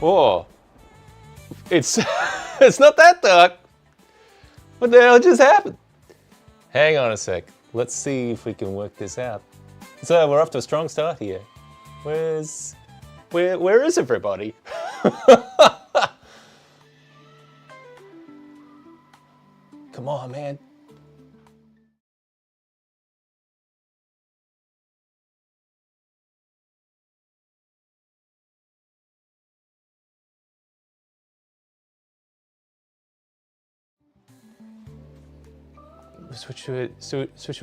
Oh, it's it's not that dark. What the hell just happened? Hang on a sec. Let's see if we can work this out. So we're off to a strong start here. Where is everybody? Come on, man. Switch to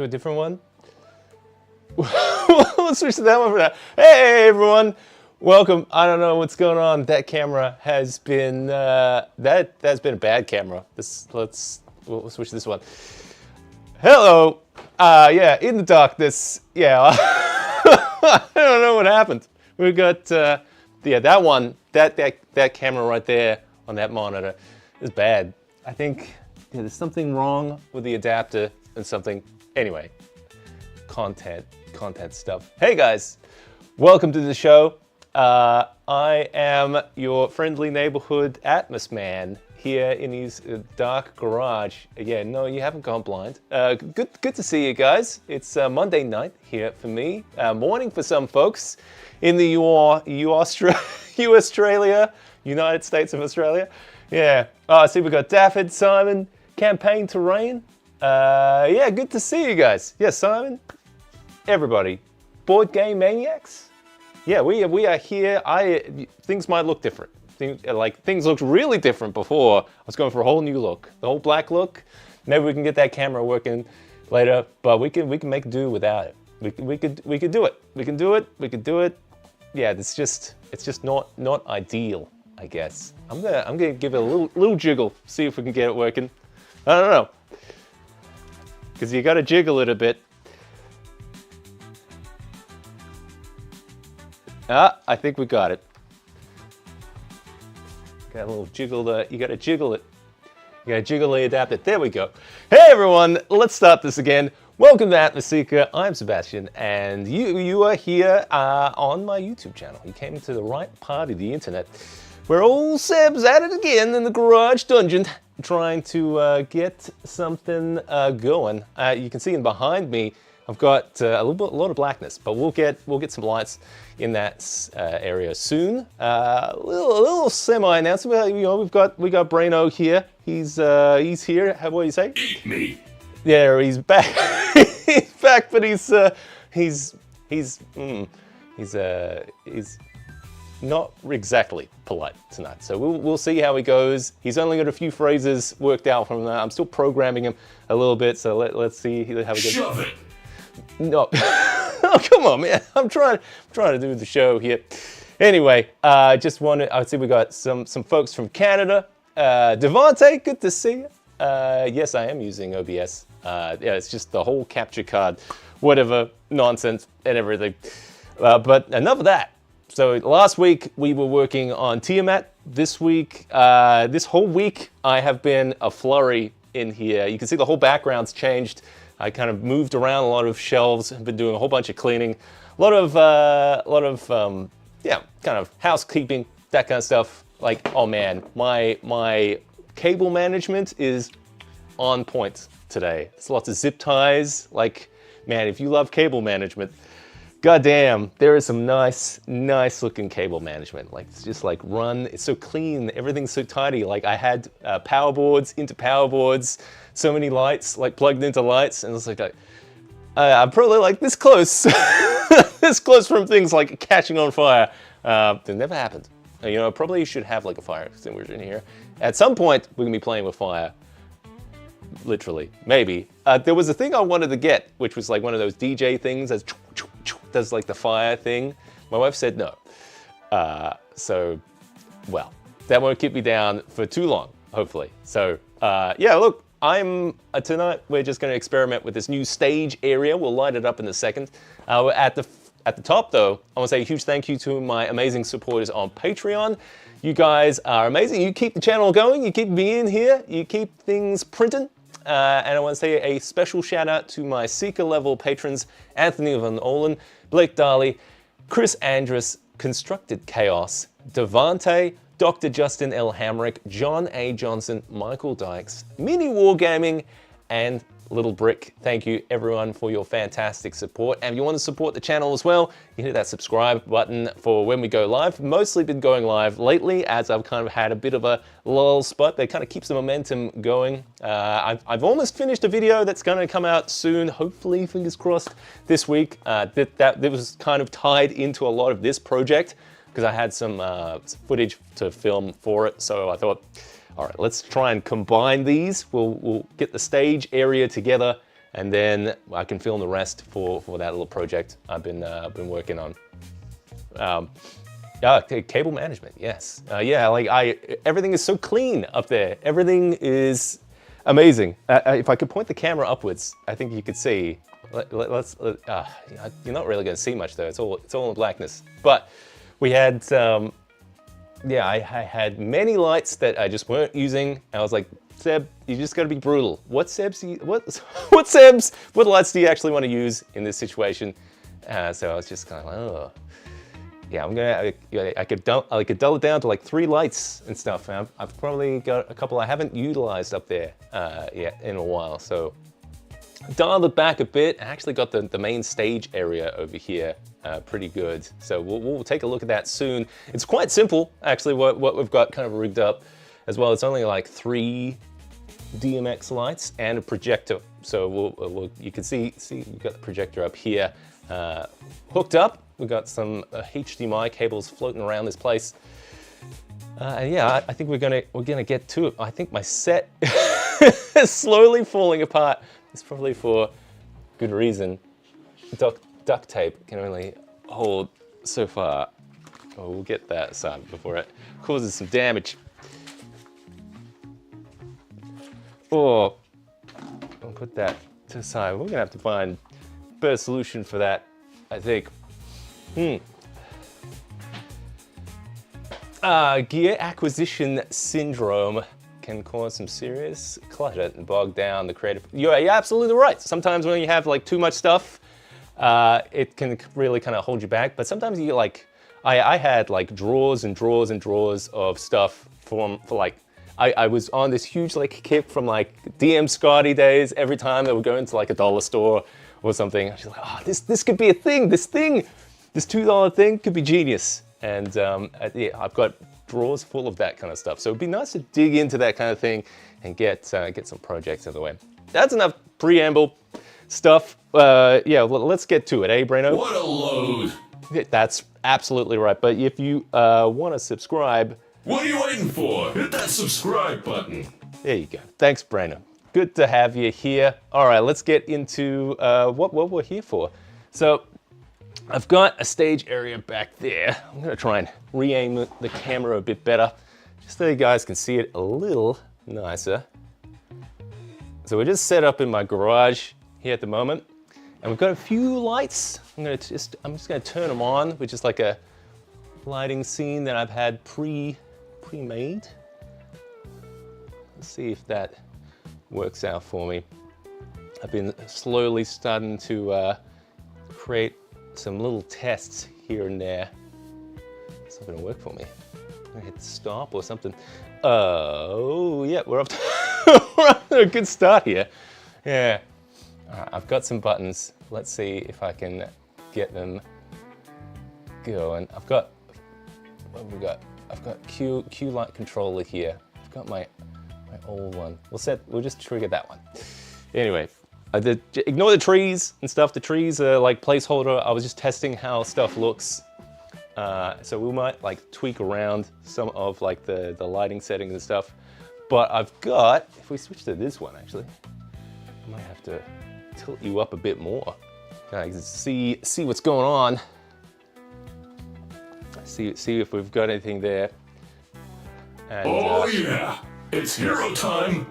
a different one. We'll switch to that one for now. Hey everyone, welcome. I don't know what's going on. That camera has been that's been a bad camera. We'll switch to this one. Hello. Yeah, in the darkness. Yeah. I don't know what happened. We got yeah, that one. That camera right there on that monitor is bad. I think there's something wrong with the adapter and something. Anyway, content stuff. Hey guys, welcome to the show. I am your friendly neighborhood Atmos man here in his dark garage. Yeah, no, you haven't gone blind. Good to see you guys. It's Monday night here for me. Morning for some folks in the Australia, United States of Australia. Yeah. I see we got Daffod, Simon, Campaign Terrain. Yeah, good to see you guys. Yeah, Simon, everybody. Board Game Maniacs. Yeah, we are here. Things might look different. Things looked really different before. I was going for a whole new look, the whole black look. Maybe we can get that camera working later, but we can make do without it. We could do it. We can do it. Yeah, it's just not ideal, I guess. I'm gonna give it a little jiggle, see if we can get it working. I don't know, because you gotta jiggle it a bit. I think we got it. Got a little jiggle there. You gotta jiggle it. You gotta jiggle the adapter. There we go. Hey everyone, let's start this again. Welcome to Atmoseeker. I'm Sebastian, and you are here on my YouTube channel. You came to the right part of the internet. Where old Seb's at it again in the garage dungeon, trying to get something going. You can see in behind me, I've got a lot of blackness, but we'll get some lights in that area soon. A little semi-announcement. You know, we've got Braino here. He's here. What do you say? Eat me. Yeah, he's back. He's back, but he's not exactly polite tonight. So we'll see how he goes. He's only got a few phrases worked out from that. I'm still programming him a little bit, so let's see how he goes. Shove it. No. Oh, come on, man. I'm trying to do the show here. Anyway, I see we got some folks from Canada. Devante, good to see you. Yes, I am using OBS. Yeah, it's just the whole capture card, whatever nonsense and everything. But enough of that. So last week we were working on Tiamat. This week, this whole week, I have been a flurry in here. You can see the whole background's changed. I kind of moved around a lot of shelves. I've been doing a whole bunch of cleaning, a lot of yeah, kind of housekeeping, that kind of stuff. Like, oh man, my cable management is on point today. There's lots of zip ties. Like, man, if you love cable management, goddamn, there is some nice looking cable management. Like, it's just like run, it's so clean, everything's so tidy. Like, I had power boards into power boards, so many lights, like plugged into lights, and it's like, I'm probably like this close, this close from things like catching on fire. It never happened. You know, probably should have like a fire extinguisher in here. At some point, we're gonna be playing with fire. Literally, maybe. There was a thing I wanted to get, which was like one of those DJ things that does like the fire thing. My wife said no. So, well, that won't keep me down for too long, hopefully. So, yeah, look, tonight we're just gonna experiment with this new stage area. We'll light it up in a second. At the top though, I wanna say a huge thank you to my amazing supporters on Patreon. You guys are amazing. You keep the channel going, you keep me in here, you keep things printing. And I want to say a special shout out to my Seeker level patrons, Anthony Van Olen, Blake Darley, Chris Andrus, Constructed Chaos, Devante, Dr. Justin L. Hamrick, John A. Johnson, Michael Dykes, Mini Wargaming, and Little Brick. Thank you everyone for your fantastic support. And if you want to support the channel as well, you hit that subscribe button for when we go live. Mostly been going live lately as I've kind of had a bit of a lull spot that kind of keeps the momentum going. I've almost finished a video that's going to come out soon, hopefully, fingers crossed, this week. That was kind of tied into a lot of this project because I had some footage to film for it. So I thought, all right, let's try and combine these. We'll get the stage area together, and then I can film the rest for that little project I've been working on. Cable management, yes. Yeah, like everything is so clean up there. Everything is amazing. If I could point the camera upwards, I think you could see. You're not really going to see much though. It's all in blackness. But we had. Yeah, I had many lights that I just weren't using. I was like, Seb, you just got to be brutal. What lights do you actually want to use in this situation? So I was just kind of like, oh, yeah, I could dull it down to like 3 lights and stuff. And I've probably got a couple I haven't utilized up there yet in a while. So dialed it back a bit. I actually got the main stage area over here pretty good. So we'll take a look at that soon. It's quite simple, actually, what we've got kind of rigged up as well. It's only like 3 DMX lights and a projector. So you can see we've got the projector up here hooked up. We've got some HDMI cables floating around this place. And yeah, I think we're gonna get to it. I think my set is slowly falling apart. It's probably for good reason. Duct tape can only hold so far. Oh, we'll get that aside before it causes some damage. Or I'll put that to the side. We're gonna have to find a better solution for that, I think. Gear acquisition syndrome can cause some serious clutter and bog down the creative. You're absolutely right. Sometimes when you have like too much stuff, it can really kind of hold you back. But sometimes you like, I had like drawers and drawers and drawers of stuff for like, I was on this huge like kick from like DM Scotty days. Every time that would go into like a dollar store or something, I was like, oh, this could be a thing. This $2 thing could be genius. And yeah, I've got drawers full of that kind of stuff. So it'd be nice to dig into that kind of thing and get some projects out of the way. That's enough preamble stuff. Yeah, well, let's get to it, eh, Brano? What a load! That's absolutely right. But if you want to subscribe... What are you waiting for? Hit that subscribe button. There you go. Thanks, Brano. Good to have you here. All right, let's get into what we're here for. So I've got a stage area back there. I'm gonna try and re-aim the camera a bit better, just so you guys can see it a little nicer. So we're just set up in my garage here at the moment, and we've got a few lights. I'm just gonna turn them on, which is like a lighting scene that I've had pre-made. Let's see if that works out for me. I've been slowly starting to create some little tests here and there. It's not gonna work for me. I'm gonna hit stop or something. Oh, yeah, we're off to a good start here. Yeah. All right, I've got some buttons. Let's see if I can get them going. I've got, what have we got? I've got Q light controller here. I've got my old one. We'll just trigger that one. Anyway. Ignore the trees and stuff. The trees are like placeholder. I was just testing how stuff looks. So we might like tweak around some of like the lighting settings and stuff. But I've got, if we switch to this one actually, I might have to tilt you up a bit more. I can see what's going on. See if we've got anything there. And, oh yeah, it's hero time.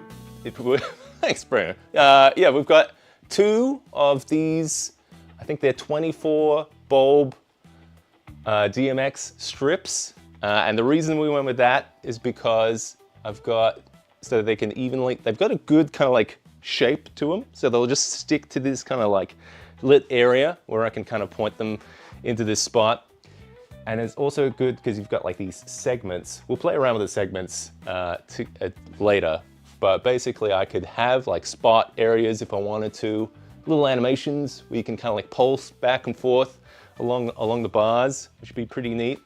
Thanks, Brandon. Yeah, we've got 2 of these. I think they're 24 bulb DMX strips. And the reason we went with that is because I've got, so they can evenly, they've got a good kind of like shape to them. So they'll just stick to this kind of like lit area where I can kind of point them into this spot. And it's also good because you've got like these segments. We'll play around with the segments later, but basically I could have like spot areas if I wanted to, little animations where you can kind of like pulse back and forth along the bars, which would be pretty neat.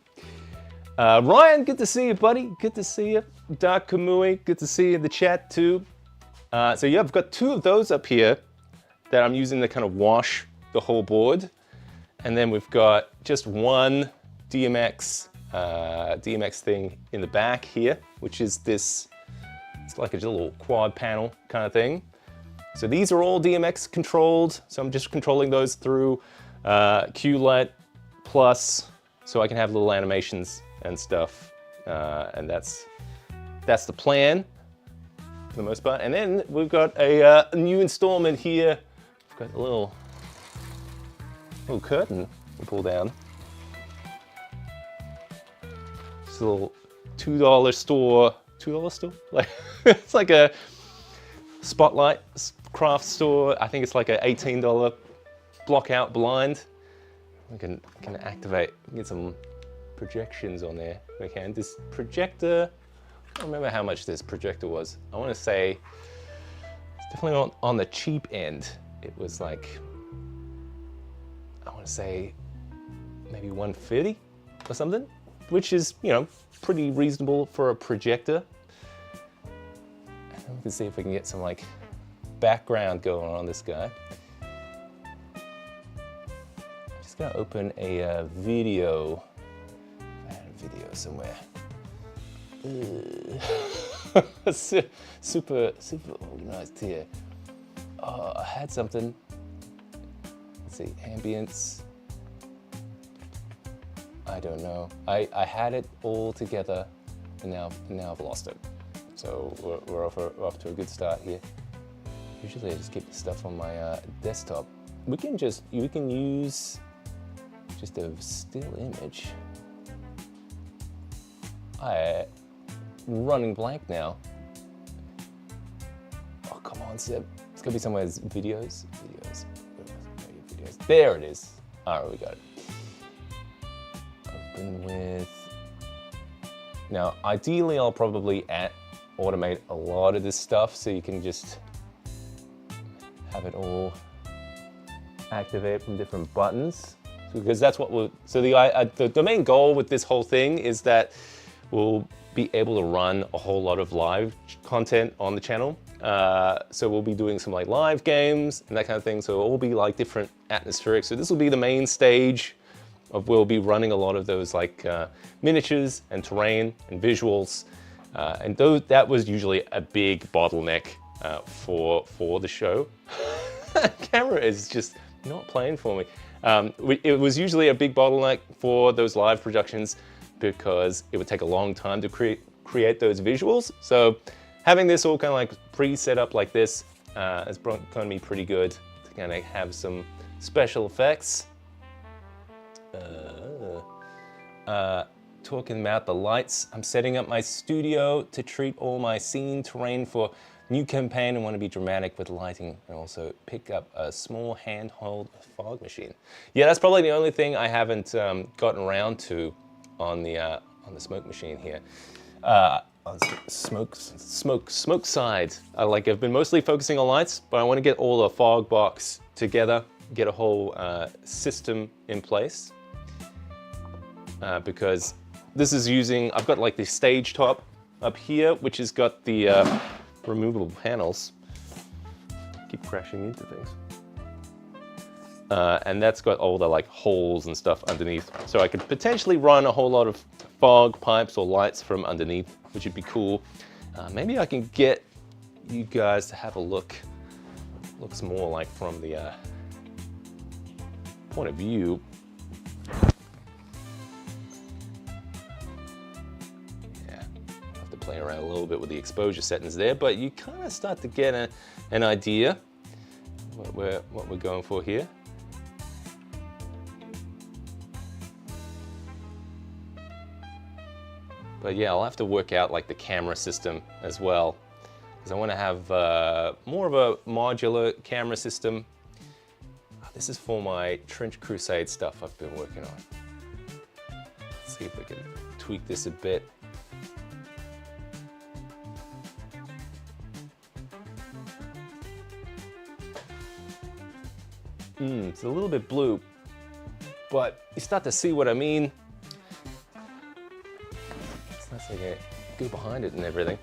Ryan, good to see you, buddy. Good to see you. Dark Kamui, good to see you in the chat too. So yeah, I've got 2 of those up here that I'm using to kind of wash the whole board. And then we've got just one DMX thing in the back here, which is this, it's like a little quad panel kind of thing. So these are all DMX controlled. So I'm just controlling those through QLED Plus, so I can have little animations and stuff. And that's the plan for the most part. And then we've got a new installment here. We've got a little curtain we pull down. It's a little $2 store. $2 store? Like it's like a Spotlight craft store. I think it's like a $18 block out blind. We can activate, get some projections on there. We can. This projector, I don't remember how much this projector was. I want to say it's definitely on the cheap end. It was like, I want to say maybe $150 or something, which is, you know, pretty reasonable for a projector. And we can see if we can get some like background going on this guy. I'm just gonna open a video. I had a video somewhere. super organized here. I had something. Let's see, ambience. I don't know. I had it all together, and now I've lost it. So we're off to a good start here. Usually I just keep the stuff on my desktop. You can use just a still image. I'm running blank now. Oh, come on, Seb. It's gotta be somewhere. Videos. There it is. All right, we got it. Open with. Now, ideally, I'll probably automate a lot of this stuff so you can just have it all activate from different buttons. Because that's what we'll. So the main goal with this whole thing is that we'll be able to run a whole lot of live content on the channel. So we'll be doing some like live games and that kind of thing. So it will be like different atmospherics. So this will be the main stage of we'll be running a lot of those like miniatures and terrain and visuals. And that was usually a big bottleneck for the show. Camera is just not playing for me. It was usually a big bottleneck for those live productions because it would take a long time to create those visuals. So having this all kind of like pre-set up like this is going to be pretty good to kind of have some special effects. Talking about the lights, I'm setting up my studio to treat all my scene terrain for new campaign and want to be dramatic with lighting and also pick up a small handheld fog machine. Yeah, that's probably the only thing I haven't gotten around to on the smoke machine here. On smoke side. I've been mostly focusing on lights, but I want to get all the fog box together, get a whole system in place. Because this is I've got like the stage top up here, which has got the removable panels. Keep crashing into things. And that's got all the like holes and stuff underneath. So I could potentially run a whole lot of fog pipes or lights from underneath, which would be cool. Maybe I can get you guys to have a look. Looks more like from the point of view. Yeah, I'll have to play around a little bit with the exposure settings there, but you kind of start to get an idea what we're going for here. But yeah, I'll have to work out like the camera system as well, because I want to have more of a modular camera system. This is for my Trench Crusade stuff I've been working on. Let's see if we can tweak this a bit. It's a little bit blue, but you start to see what I mean. It's nice to go behind it and everything.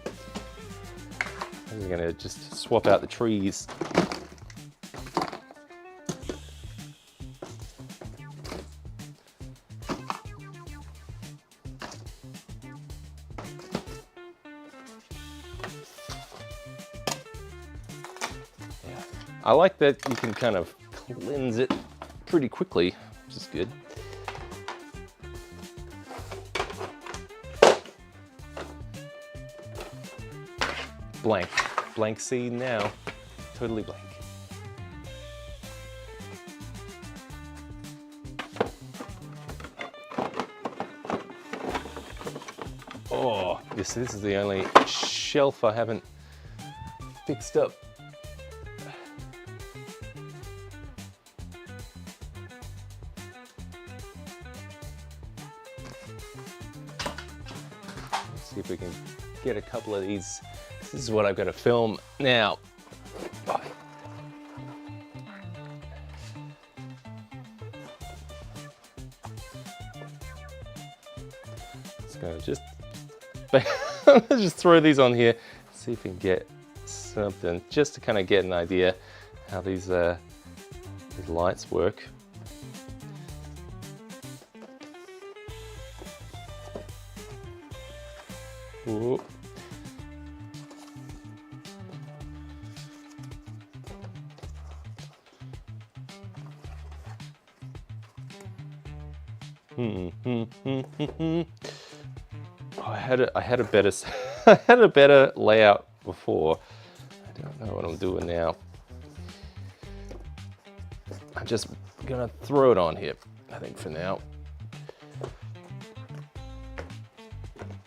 I'm just gonna just swap out the trees. I like that you can kind of cleanse it pretty quickly, which is good. Blank scene now, totally blank. Oh, this is the only shelf I haven't fixed up. See if we can get a couple of these. This is what I've got to film now. Just gonna just throw these on here, see if we can get something, just to kind of get an idea how these lights work. Ooh. Oh, I had a better I had a better layout before. I don't know what I'm doing now. I'm just gonna throw it on here, I think, for now.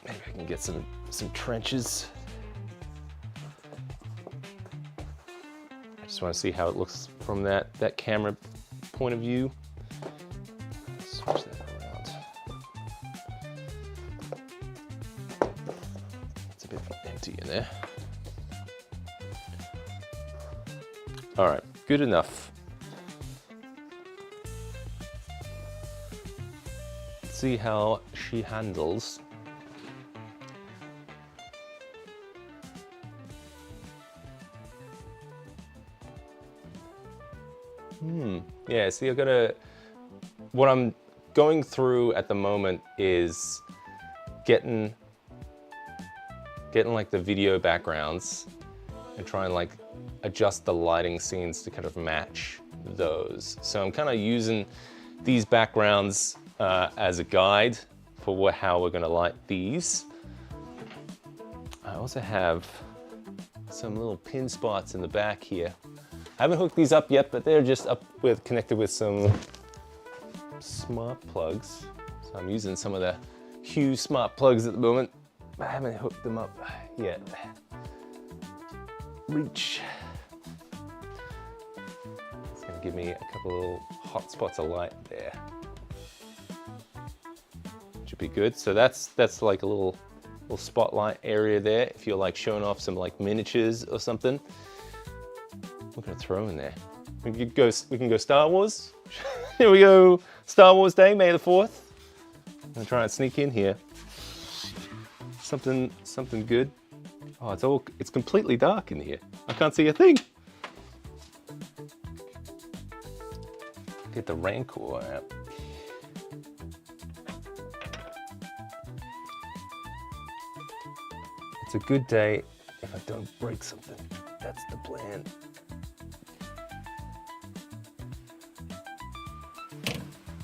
Maybe I can get some trenches. I just want to see how it looks from that camera point of view. Switch that around. It's a bit empty in there. All right, good enough. Let's see how she handles. Yeah, see, what I'm going through at the moment is getting like the video backgrounds and try and like adjust the lighting scenes to kind of match those. So I'm kind of using these backgrounds as a guide for how we're gonna light these. I also have some little pin spots in the back here. I haven't hooked these up yet, but they're just connected with some smart plugs. So I'm using some of the Hue smart plugs at the moment. I haven't hooked them up yet. Reach. It's gonna give me a couple of little hot spots of light there. Should be good. So that's like a little spotlight area there. If you're like showing off some like miniatures or something. What can I throw in there? We can go Star Wars. Here we go, Star Wars Day, May the 4th. I'm gonna try and sneak in here. Something good. Oh, it's completely dark in here. I can't see a thing. Get the Rancor out. It's a good day if I don't break something. That's the plan.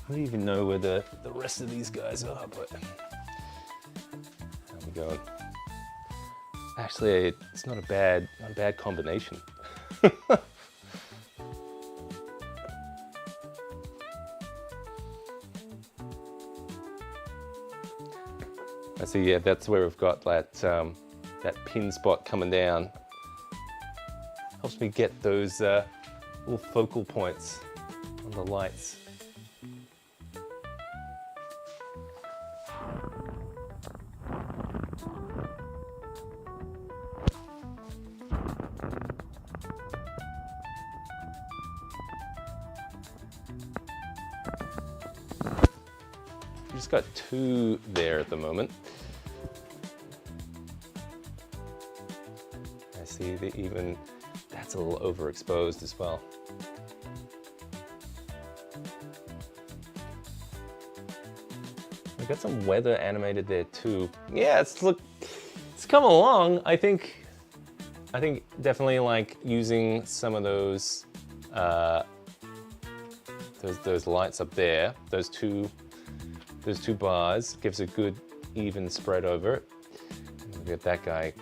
I don't even know where the rest of these guys are, but how we going? Actually, it's not a bad combination. I see. Yeah, that's where we've got that pin spot coming down. Helps me get those little focal points on the lights. got 2 there at the moment. I see that even that's a little overexposed as well. We got some weather animated there too. Yeah, it's coming along. I think definitely like using some of those lights up there, those two bars gives a good even spread over it. We get that guy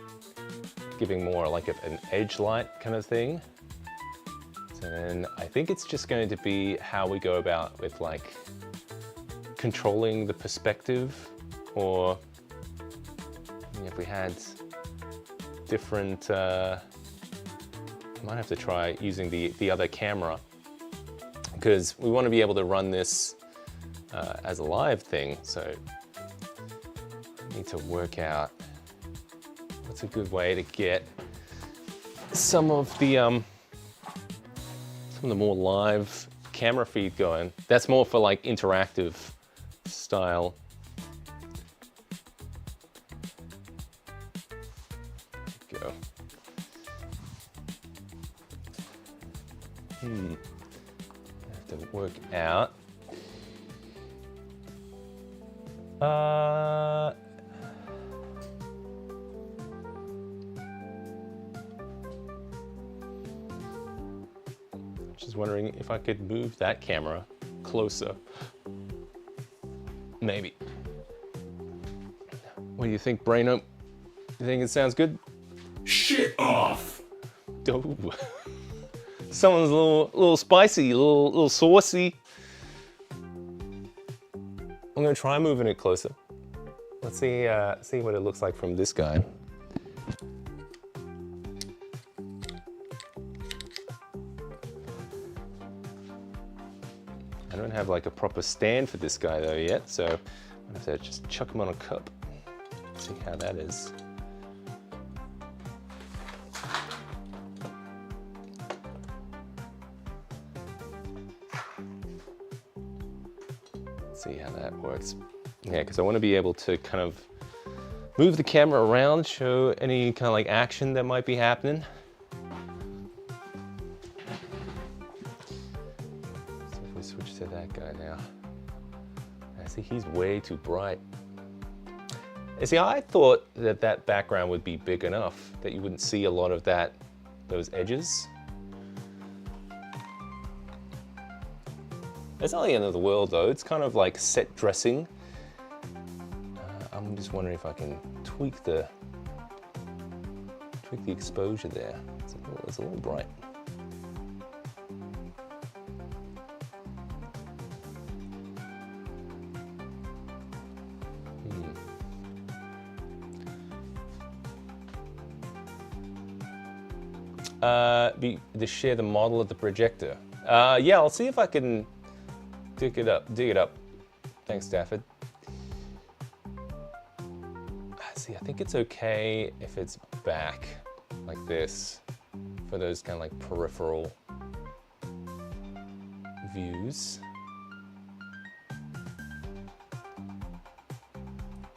giving more like an edge light kind of thing. And I think it's just going to be how we go about with like controlling the perspective, or if we had different, I might have to try using the other camera, because we want to be able to run this as a live thing. So I need to work out what's a good way to get some of the more live camera feed going. That's more for like interactive style. Go. I have to work out. Just wondering if I could move that camera closer. Maybe. What do you think, Braino? You think it sounds good? Shit off! Oh. Someone's a little spicy, a little saucy. I'm gonna try moving it closer. Let's see what it looks like from this guy. I don't have like a proper stand for this guy though yet, so I'm gonna have to just chuck him on a cup. See how that is. See how that works. Yeah, because I want to be able to kind of move the camera around, show any kind of like action that might be happening. So if we switch to that guy now. I see he's way too bright. You see, I thought that background would be big enough that you wouldn't see a lot of those edges. It's not the end of the world though. It's kind of like set dressing. I'm just wondering if I can tweak the exposure there. It's a little bright. To share the model of the projector. Yeah, I'll see if I can dig it up. Thanks, Stafford. See, I think it's okay if it's back like this for those kind of like peripheral views.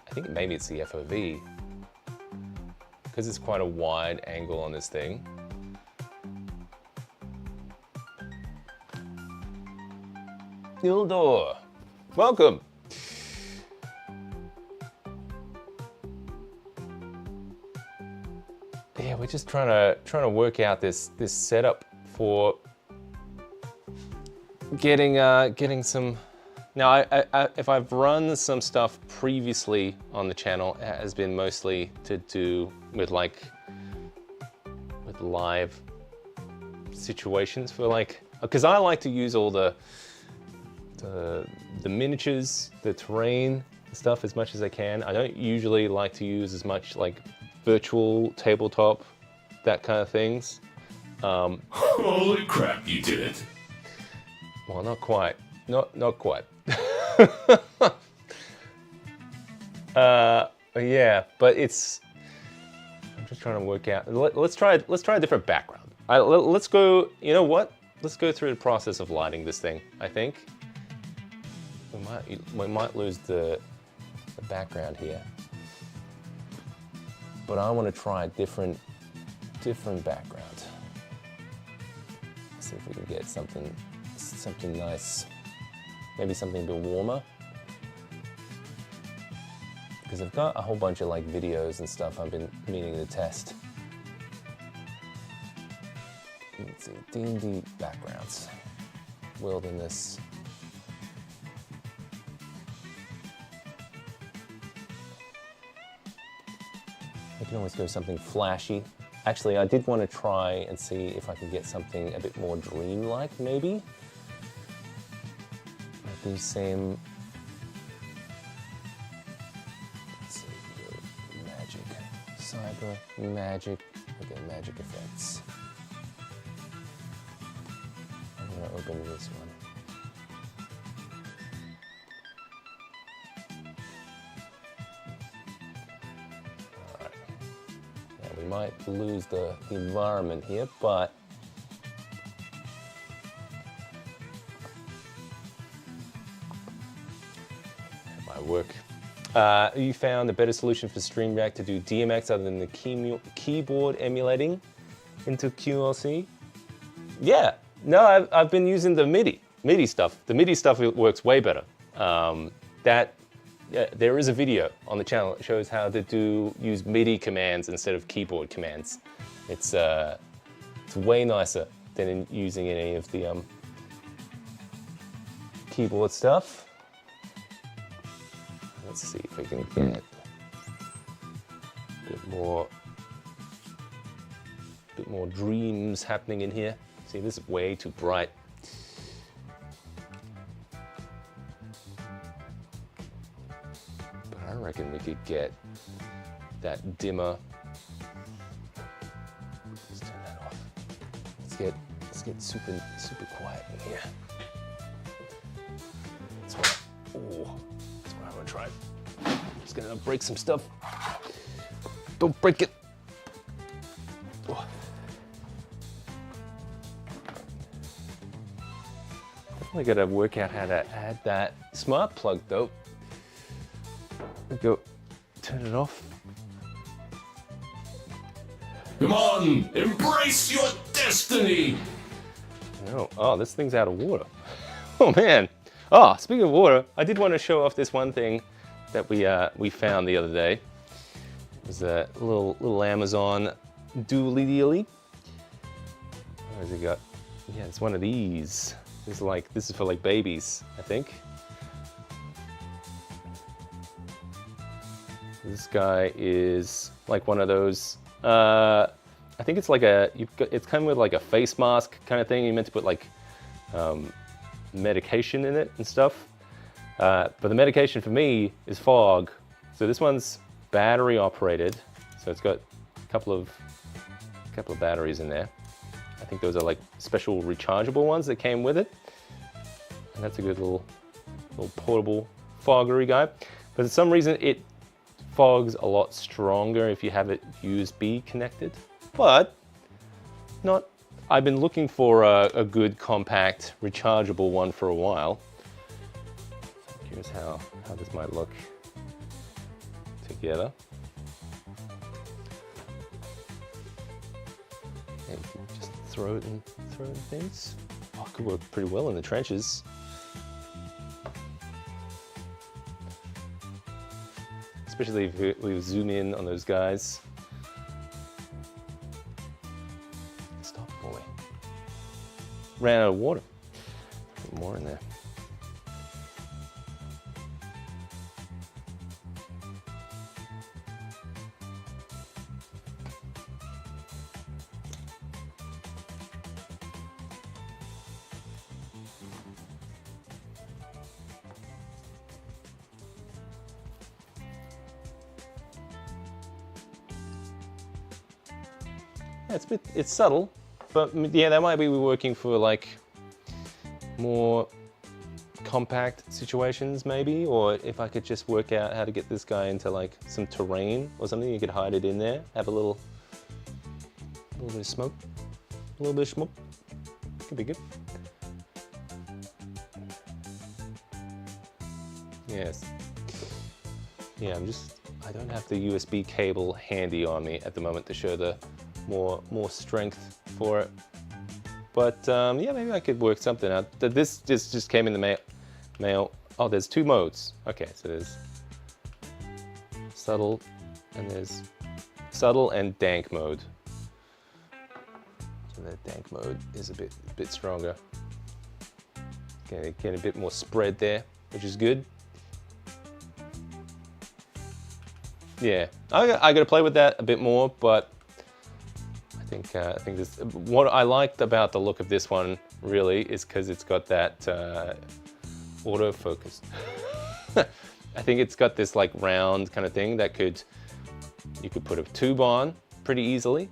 I think maybe it's the FOV because it's quite a wide angle on this thing. Ildor, welcome. Yeah, we're just trying to work out this setup for getting some. Now, if I've run some stuff previously on the channel, it has been mostly to do with live situations for like, because I like to use all the miniatures, the terrain stuff as much as I can. I don't usually like to use as much like virtual tabletop, that kind of things. Holy crap, you did it. Well, not quite. Not quite. Yeah, but it's. I'm just trying to work out. Let's try a different background. Let's go. You know what? Let's go through the process of lighting this thing. I think. we might lose the background here. But I want to try a different background. Let's see if we can get something nice. Maybe something a bit warmer. Because I've got a whole bunch of like videos and stuff I've been meaning to test. Let's see, D&D backgrounds. Wilderness. I can always go something flashy. Actually, I did want to try and see if I could get something a bit more dreamlike, maybe. Like these same. Let's see, magic, cyber, magic. Okay, magic effects. I'm gonna open this one. We might lose the environment here, but it might work. You found a better solution for Stream Deck to do DMX other than the keyboard emulating into QLC? Yeah, no, I've been using the MIDI stuff. The MIDI stuff works way better. Yeah, there is a video on the channel that shows how to use MIDI commands instead of keyboard commands. It's way nicer than using any of the keyboard stuff. Let's see if we can get a bit more dreams happening in here. See, this is way too bright. I reckon we could get that dimmer. Let's turn that off. Let's get super quiet in here. That's what I'm gonna try. Just gonna break some stuff. Don't break it. Oh. Definitely gotta work out how to add that smart plug though. Go, turn it off. Come on, embrace your destiny! No, oh, this thing's out of water. Oh man. Oh, speaking of water, I did want to show off this one thing that we found the other day. It was a little Amazon dooley. What has it got? Yeah, it's one of these. This is for like babies, I think. This guy is like one of those. I think it's like it's kind of with like a face mask kind of thing. You're meant to put like medication in it and stuff. But the medication for me is fog. So this one's battery operated. So it's got a couple of batteries in there. I think those are like special rechargeable ones that came with it. And that's a good little portable foggery guy. But for some reason it fogs a lot stronger if you have it USB connected, but not. I've been looking for a good compact rechargeable one for a while. I'm curious how this might look together. And you can just throw it in things. Oh, it could work pretty well in the trenches. Especially if we zoom in on those guys. Stop, boy. Ran out of water. Put more in there. It's subtle, but yeah, that might be working for like more compact situations maybe, or if I could just work out how to get this guy into like some terrain or something, you could hide it in there, have a little bit of smoke, could be good. Yes. Yeah, I don't have the USB cable handy on me at the moment to show the more strength for it. But yeah, maybe I could work something out. This just came in the mail. Oh, there's 2 modes. Okay, so there's subtle, and there's subtle and dank mode. So the dank mode is a bit stronger. Get a bit more spread there, which is good. Yeah, I got to play with that a bit more, but I think this. What I liked about the look of this one really is because it's got that autofocus. I think it's got this like round kind of thing that you could put a tube on pretty easily.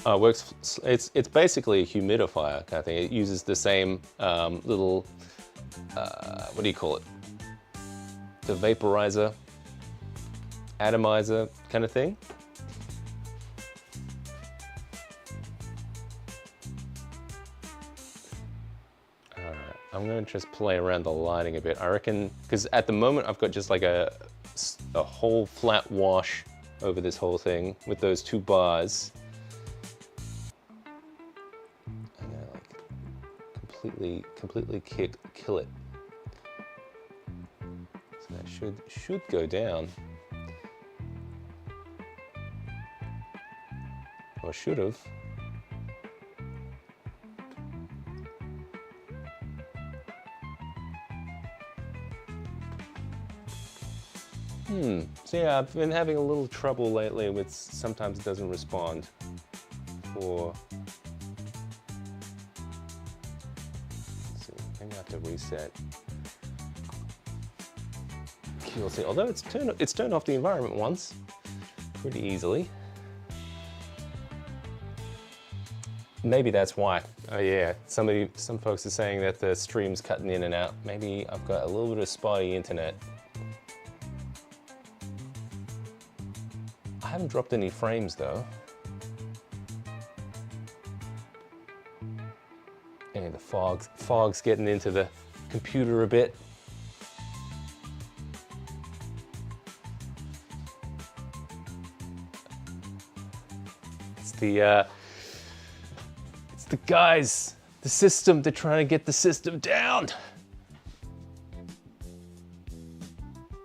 Works. It's basically a humidifier kind of thing. It uses the same little. What do you call it? The vaporizer, atomizer kind of thing. Alright, I'm going to just play around the lighting a bit. I reckon, because at the moment I've got just like a whole flat wash over this whole thing with those 2 bars. I'm going to like completely kill it. So that should go down. Or should have. So yeah, I've been having a little trouble lately with sometimes it doesn't respond for. Let's see, maybe I have to reset. QLC, although it's turned off the environment once, pretty easily. Maybe that's why. Oh yeah, some folks are saying that the stream's cutting in and out. Maybe I've got a little bit of spotty internet. I haven't dropped any frames though. And the fog's getting into the computer a bit. It's the guys, the system, they're trying to get the system down.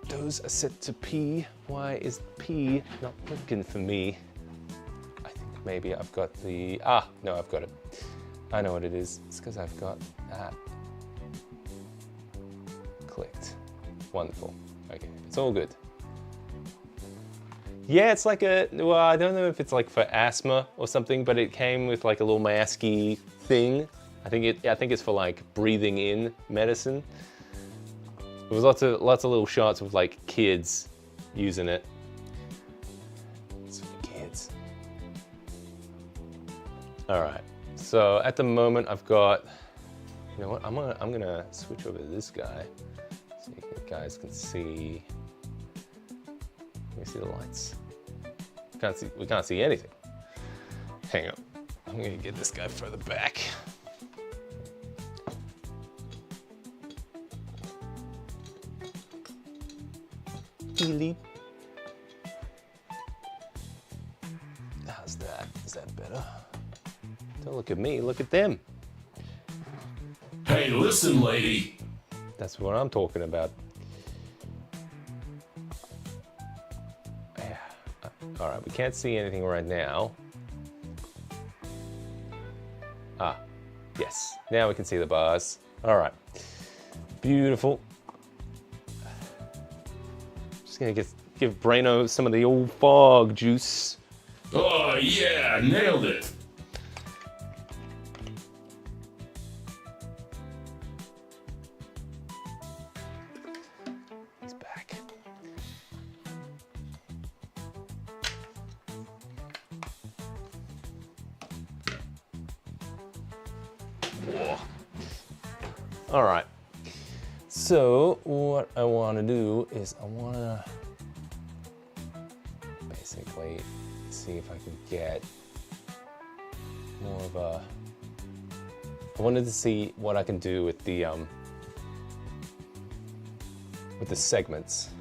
Those are set to P. Why is P not working for me? I think maybe I've got the, no, I've got it. I know what it is. It's because I've got that clicked. Wonderful. Okay, it's all good. Yeah, it's like well, I don't know if it's like for asthma or something, but it came with like a little masky thing. I think it's for like breathing in medicine. There was lots of little shots with like kids using it. It's for kids. All right. So at the moment I've got, you know what? I'm gonna switch over to this guy so you guys can see. Let me see the lights. We can't see anything. Hang on. I'm gonna get this guy further back. Beep. How's that? Is that better? Don't look at me, look at them. Hey, listen, lady. That's what I'm talking about. All right, we can't see anything right now. Yes, now we can see the bars. All right, beautiful. Just gonna give Braino some of the old fog juice. Oh yeah, nailed it. He's back. All right, so what I want to do is I want to basically see if I can get more of a I wanted to see what I can do with the segments.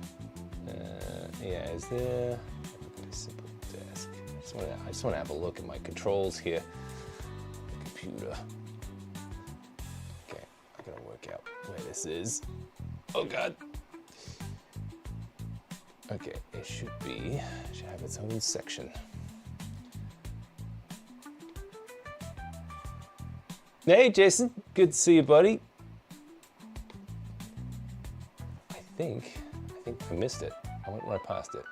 Yeah, is there a simple desk? I just want to have a look at my controls here. The computer. Okay, I gotta work out where this is. Oh God. Okay, it should have its own section. Hey Jason, good to see you, buddy. I think I missed it. I went right past it.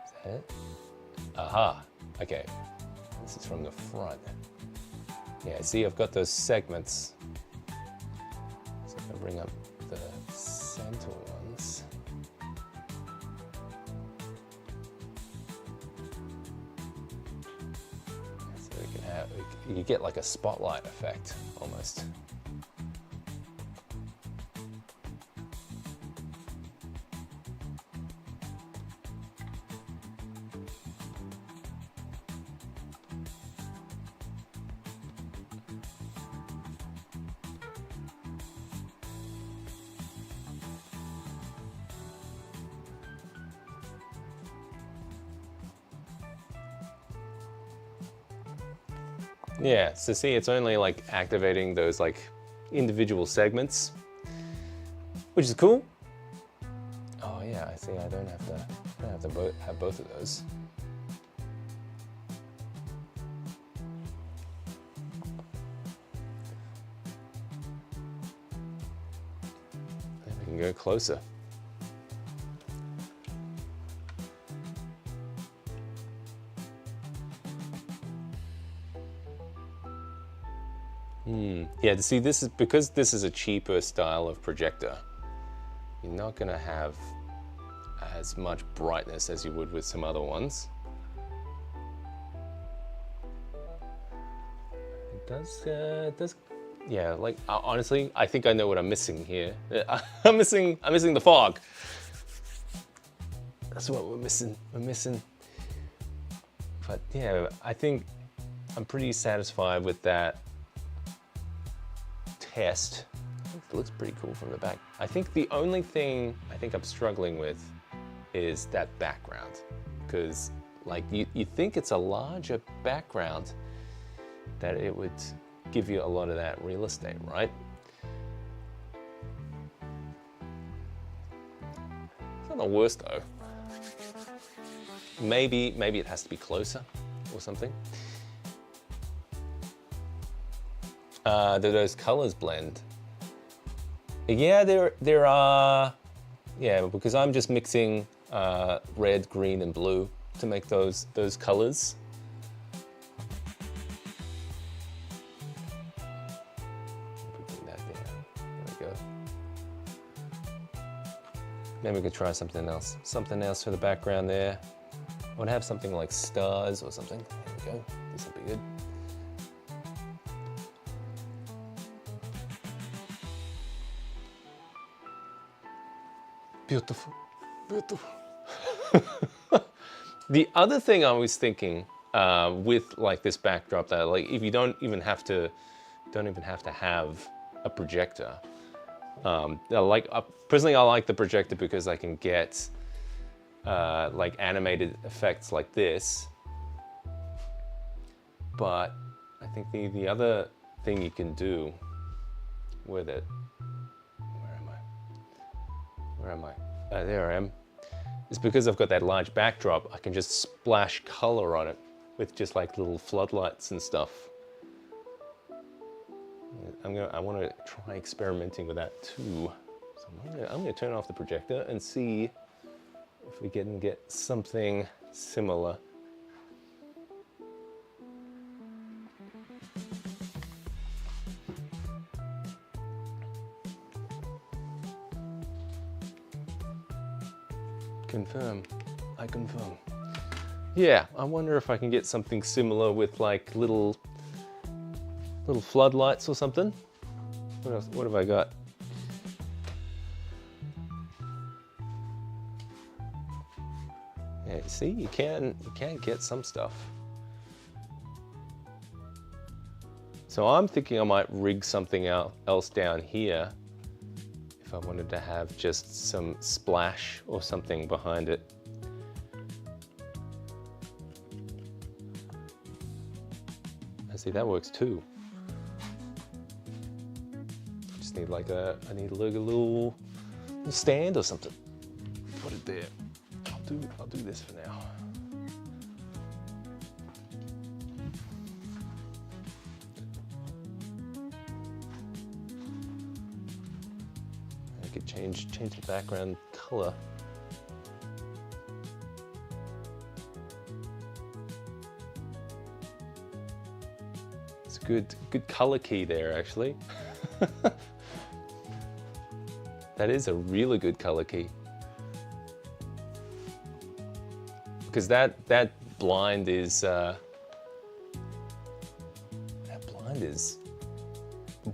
Is that it? Aha, okay. This is from the front. Yeah, see, I've got those segments. So if I bring up the center ones. So we can have, you get like a spotlight effect almost. Yeah, so see, it's only like activating those like individual segments, which is cool. Oh yeah, I see. I don't have to have both of those. Then we can go closer. Yeah, to see, this is because this is a cheaper style of projector. You're not going to have as much brightness as you would with some other ones. It does, yeah. Like honestly, I think I know what I'm missing here. I'm missing the fog. That's what we're missing. But yeah, I think I'm pretty satisfied with that test. It looks pretty cool from the back. I think the only thing I think I'm struggling with is that background, because like you think it's a larger background that it would give you a lot of that real estate, right? It's not the worst though. Maybe it has to be closer or something. Do those colors blend? Yeah, there are. Yeah, because I'm just mixing red, green, and blue to make those colors. Put that there. There we go. Maybe we could try something else. Something else for the background there. I would have something like stars or something. There we go. This will be good. Beautiful, beautiful. The other thing I was thinking with like this backdrop, that like if you don't even have to have a projector. Personally, I like the projector because I can get like animated effects like this. But I think the other thing you can do with it. Where am I? There I am. It's because I've got that large backdrop, I can just splash color on it with just like little floodlights and stuff. I want to try experimenting with that too. So I'm gonna turn off the projector and see if we can get something similar. Confirm. I confirm. Yeah, I wonder if I can get something similar with like little floodlights or something. What else? What have I got? Yeah, see, you can get some stuff. So I'm thinking I might rig something else down here if I wanted to have just some splash or something behind it. I see that works too. Just need like I need a little stand or something. Put it there. I'll do this for now. I could change the background color. It's a good color key there, actually. That is a really good color key. Because that blind is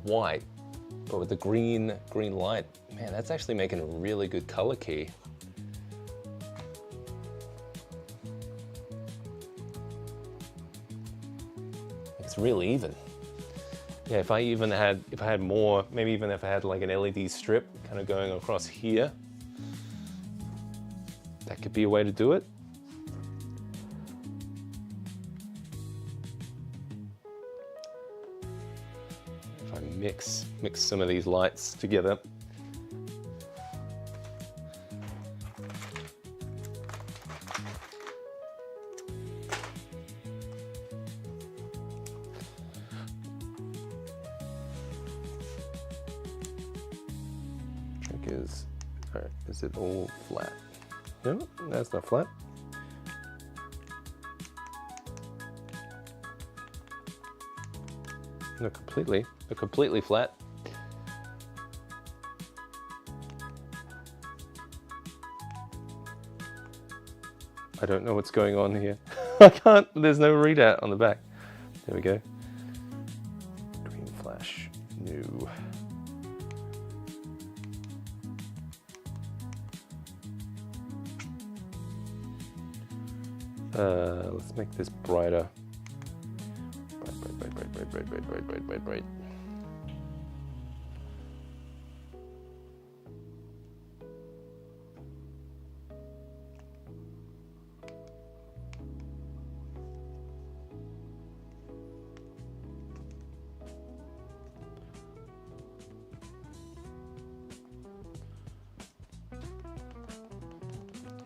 white, but with the green light, man, that's actually making a really good color key. It's really even. Yeah, if I had more, maybe even if I had like an LED strip kind of going across here, that could be a way to do it. If I mix some of these lights together. Is it all flat? No, that's not flat. Not completely flat. I don't know what's going on here. I can't, there's no readout on the back. There we go. Green flash, new. Let's make this brighter. Bright.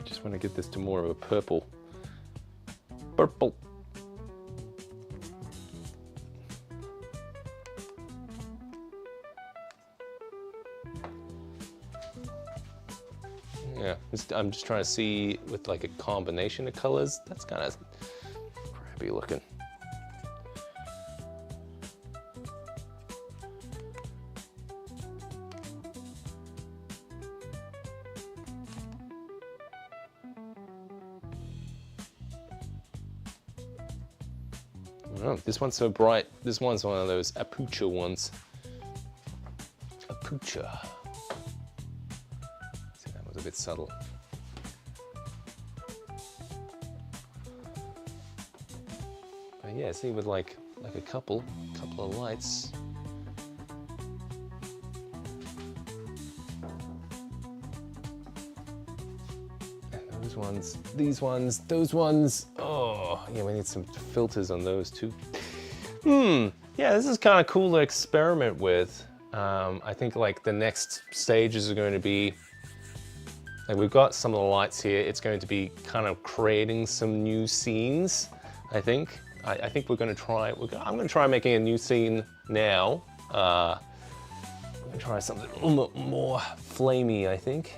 Just want to get this to more of a purple. Purple. Yeah, I'm just trying to see with like a combination of colors. That's kind of crappy looking. Oh, this one's so bright. This one's one of those Apucha ones. Apucha. See, that was a bit subtle. But yeah, see, with like a couple of lights. These ones, those ones. Oh, yeah, we need some filters on those too. Yeah, this is kind of cool to experiment with. I think like the next stages are going to be, like we've got some of the lights here. It's going to be kind of creating some new scenes, I think. I think we're going to try, I'm going to try making a new scene now. I'm going to try something a little bit more flamey, I think.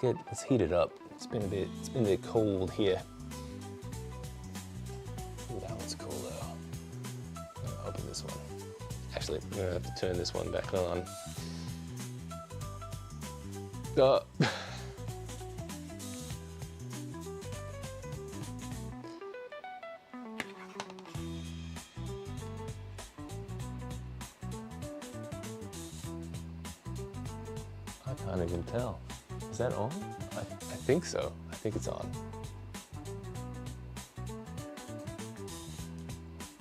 Let's heat it up. It's been a bit cold here. Ooh, that one's cool though. I'm gonna open this one. Actually, I'm gonna have to turn this one back on. I can't even tell. Is that on? I think so. I think it's on.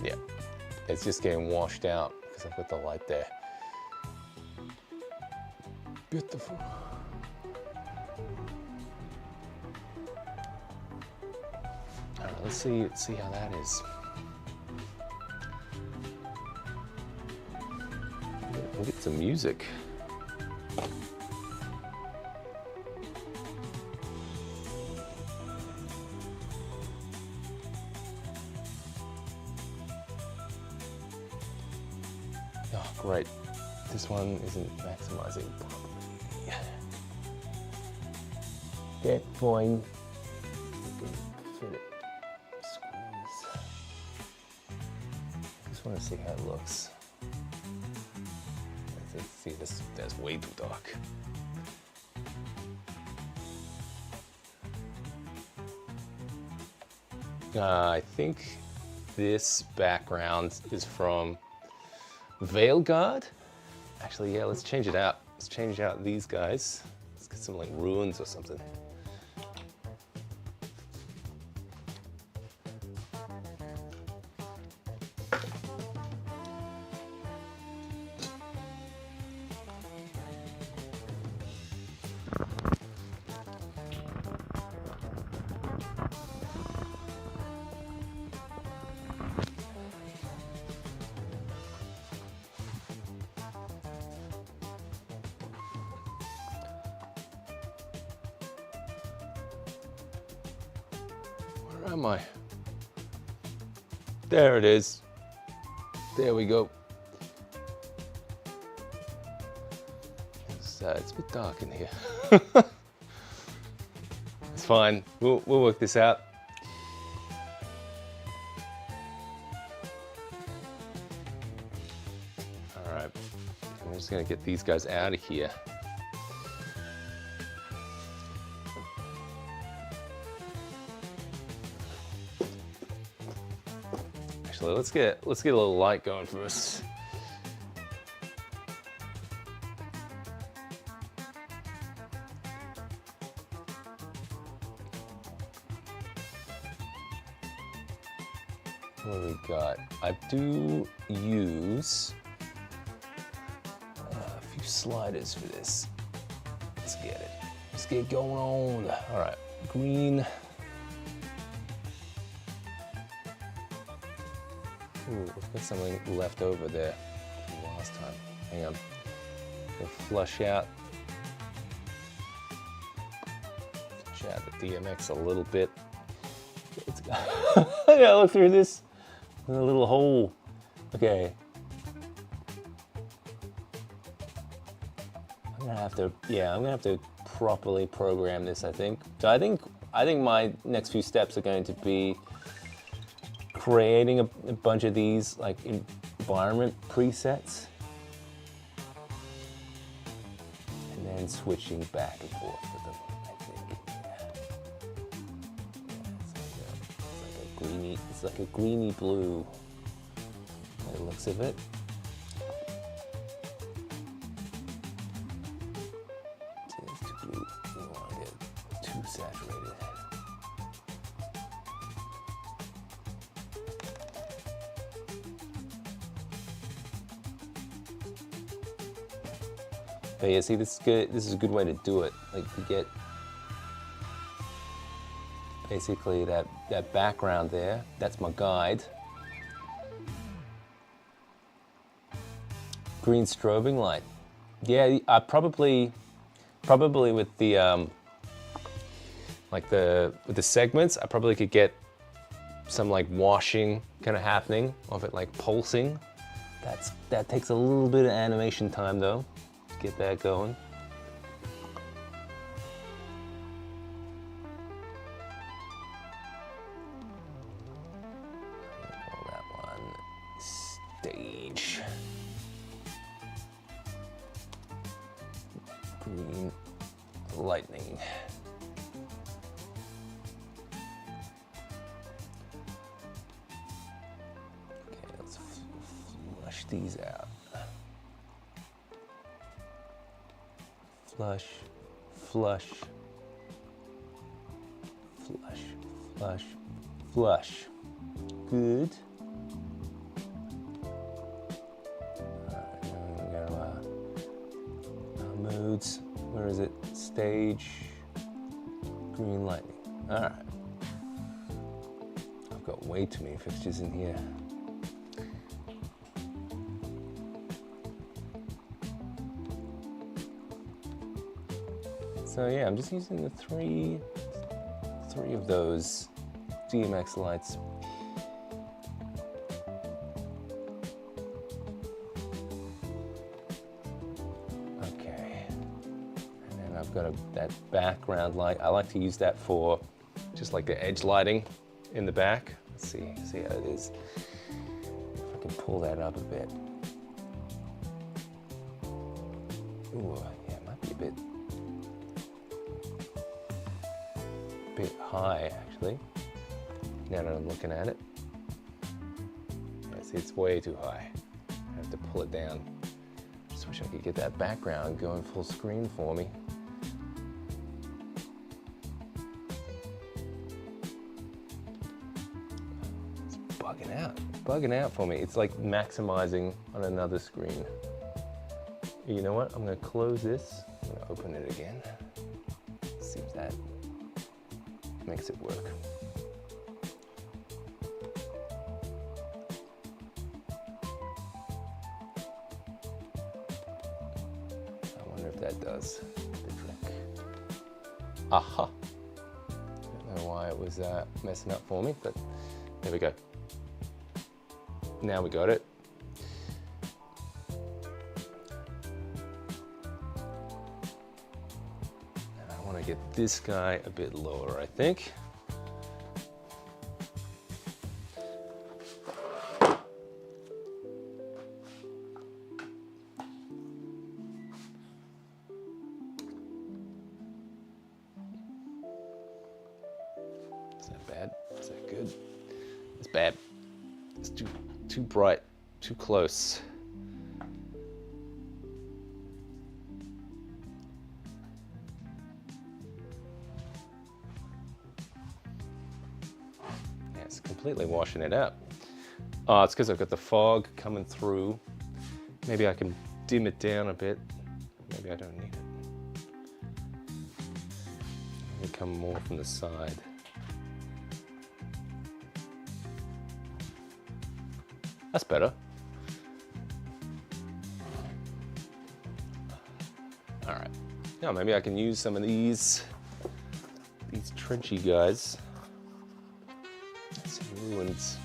Yeah. it's just getting washed out because I've got the light there. Beautiful. All right, let's see how that is. We'll get some music. Oh, great. This one isn't maximizing properly. That's fine. We can fit it. Squeeze. Just want to see how it looks. Let's see, that's way too dark. I think this background is from Veilguard. Actually, yeah, let's change it out. Let's change out these guys. Let's get some like ruins or something. Where am I? There it is. There we go. It's a bit dark in here. It's fine. We'll work this out. All right. I'm just gonna get these guys out of here. Actually, let's get a little light going first. What do we got? I do use a few sliders for this. Let's get it. Let's get going on. All right, green. Ooh, we've got something left over there from last time. Hang on. Gonna flush out the DMX a little bit. I gotta look through this. A little hole. Okay. I'm gonna have to properly program this, I think. So I think my next few steps are going to be creating a bunch of these like environment presets and then switching back and forth with them, I think. Yeah. It's like a greeny blue by the looks of it. See, it's too blue. You don't want to get too saturated. But yeah, see, this is good. This is a good way to do it. Like you get basically that background there. That's my guide. Green strobing light. Yeah, I probably with the with the segments, I probably could get some like washing kind of happening of it, like pulsing. That takes a little bit of animation time though. Get that going. Call that one stage. Green lightning. Okay, let's flush these out. Flush, flush, flush, flush, flush. Good. modes. Where is it? Stage, green lightning. All right. I've got way too many fixtures in here. So yeah, I'm just using the three of those DMX lights. Okay, and then I've got that background light. I like to use that for just like the edge lighting in the back. Let's see how it is. If I can pull that up a bit. Ooh, yeah, it might be a bit high actually, now that I'm looking at it. Yeah, see, it's way too high. I have to pull it down. Just wish I could get that background going full screen for me. It's bugging out for me. It's like maximizing on another screen. You know what? I'm gonna close this. I'm gonna open it again. See if that makes it work. I wonder if that does the trick. Aha! Don't know why it was messing up for me, but there we go. Now we got it. Get this guy a bit lower, I think. Is that bad? Is that good? It's bad. It's too bright, too close. Completely washing it out. Oh, it's because I've got the fog coming through. Maybe I can dim it down a bit. Maybe I don't need it. Maybe come more from the side. That's better. All right. Now maybe I can use some of these trenchy guys. Ruins.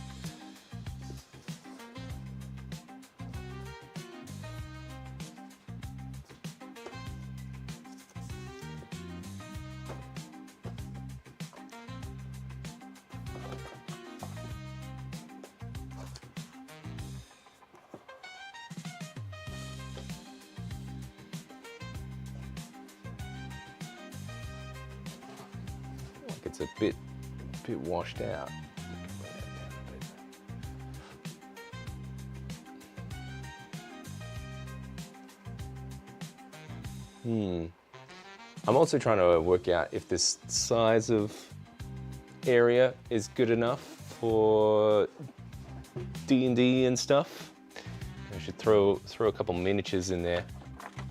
Like it's a bit washed out. I'm also trying to work out if this size of area is good enough for D&D and stuff. I should throw a couple miniatures in there,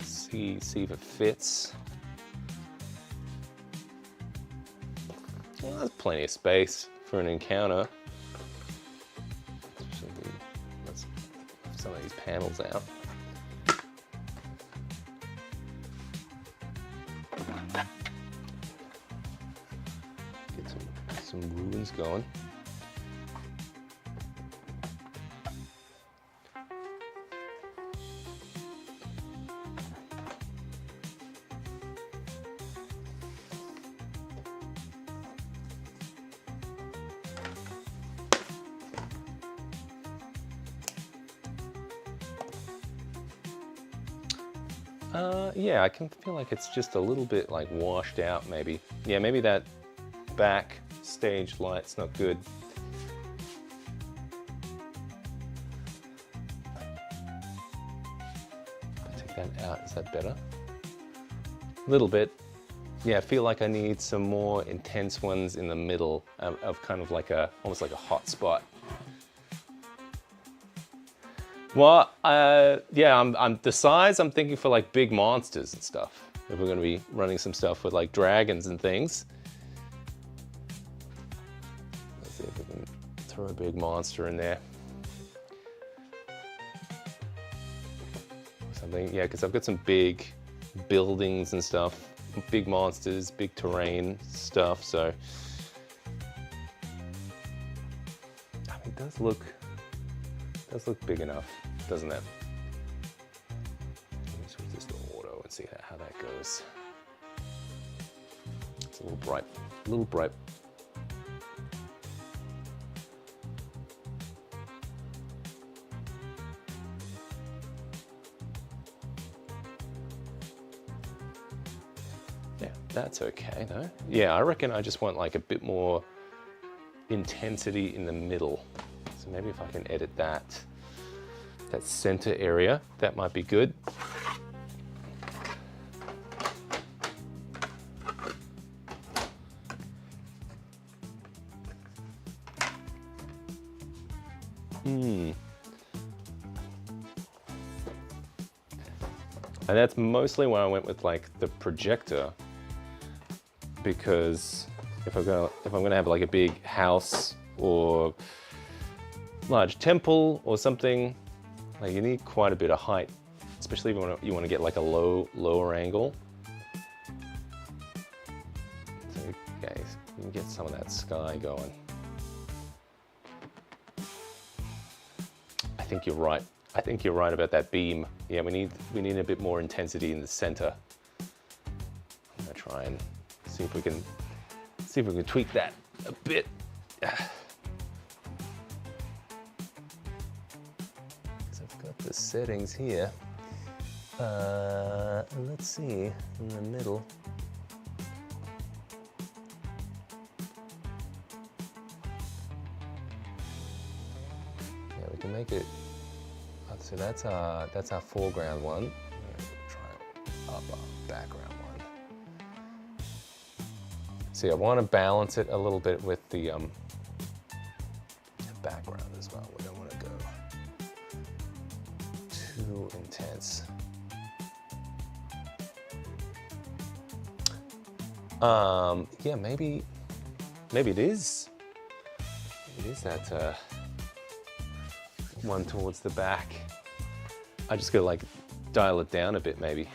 see if it fits. Well, there's plenty of space for an encounter. Let's have some of these panels out. Get some ruins going. Yeah, I can feel like it's just a little bit like washed out maybe. Yeah, maybe that back stage light's not good. Take that out, is that better? A little bit. Yeah, I feel like I need some more intense ones in the middle of kind of like almost like a hot spot. Well, yeah, I'm the size I'm thinking for like big monsters and stuff. if we're going to be running some stuff with like dragons and things. Let's see if we can throw a big monster in there. Something, yeah, because I've got some big buildings and stuff, big monsters, big terrain stuff, so I mean, it does look big enough, doesn't it? Let me switch this to auto and see how that goes. It's a little bright, a little bright. Yeah, that's okay though. Yeah, I reckon I just want like a bit more intensity in the middle. So maybe if I can edit that center area, that might be good. And that's mostly why I went with like the projector, because if I'm gonna have like a big house or large temple or something, like you need quite a bit of height, especially if you want to get like a lower angle. So okay, you can get some of that sky going. I think you're right. I think you're right about that beam. Yeah, we need a bit more intensity in the center. I'm gonna try and see if we can tweak that a bit. So I've got the settings here. Let's see, in the middle. Yeah, we can make it. So that's our foreground one. I'm gonna try up our background one. See, I want to balance it a little bit with the background as well. We don't want to go too intense. Yeah, maybe it is. It is that one towards the back. I just gotta like dial it down a bit maybe.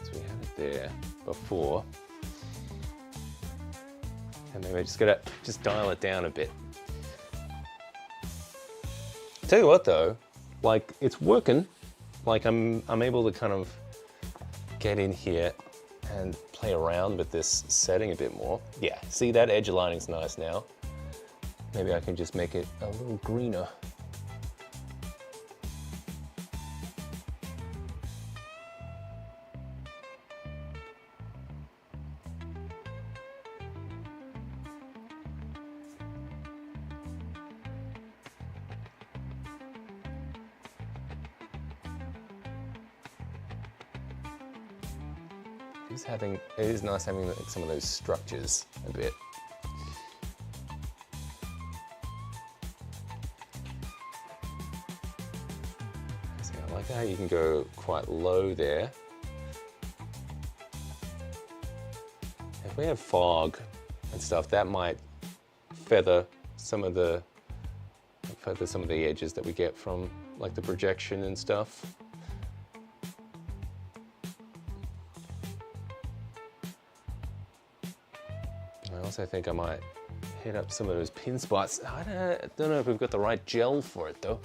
So we had it there before. And maybe I just gotta dial it down a bit. Tell you what though, like it's working. Like I'm able to kind of get in here and play around with this setting a bit more. Yeah, see that edge aligning's nice now. Maybe I can just make it a little greener. It is nice having like some of those structures a bit. So I like how you can go quite low there. If we have fog and stuff, that might feather some of the edges that we get from like the projection and stuff. I also think I might hit up some of those pin spots. I don't know if we've got the right gel for it though.